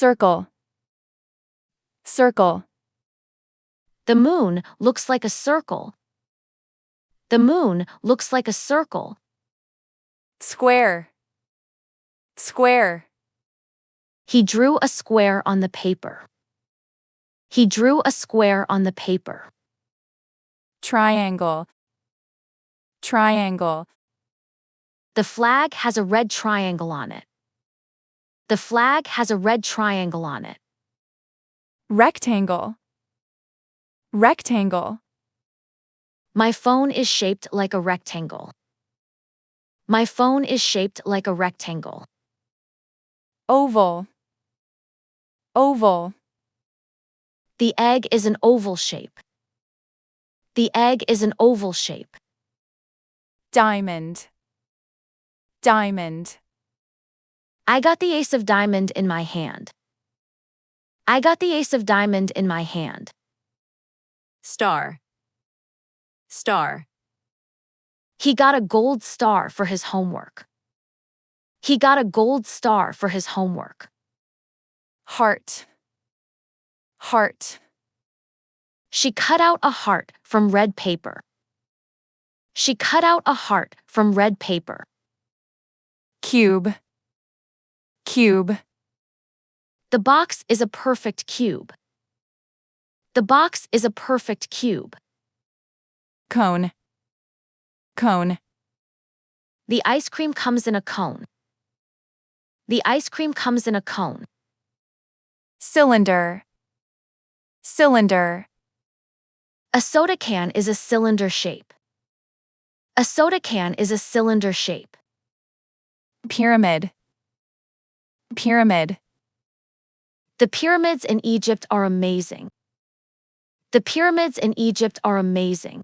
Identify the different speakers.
Speaker 1: Circle. Circle.
Speaker 2: The moon looks like a circle. The moon looks like a circle.
Speaker 1: Square. Square.
Speaker 2: He drew a square on the paper. He drew a square on the paper.
Speaker 1: Triangle. Triangle.
Speaker 2: The flag has a red triangle on it. The flag has a red triangle on it.
Speaker 1: Rectangle. Rectangle.
Speaker 2: My phone is shaped like a rectangle. My phone is shaped like a rectangle.
Speaker 1: Oval. Oval.
Speaker 2: The egg is an oval shape. The egg is an oval shape.
Speaker 1: Diamond. Diamond.
Speaker 2: I got the ace of diamond in my hand. I got the ace of diamond in my hand.
Speaker 3: Star. Star.
Speaker 2: He got a gold star for his homework. He got a gold star for his homework.
Speaker 1: Heart. Heart.
Speaker 2: She cut out a heart from red paper. She cut out a heart from red paper.
Speaker 1: Cube. Cube.
Speaker 2: The box is a perfect cube. The box is a perfect cube.
Speaker 1: Cone. Cone.
Speaker 2: The ice cream comes in a cone. The ice cream comes in a cone.
Speaker 1: Cylinder. Cylinder.
Speaker 2: A soda can is a cylinder shape. A soda can is a cylinder shape.
Speaker 1: Pyramid. Pyramid.
Speaker 2: The pyramids in Egypt are amazing. The pyramids in Egypt are amazing.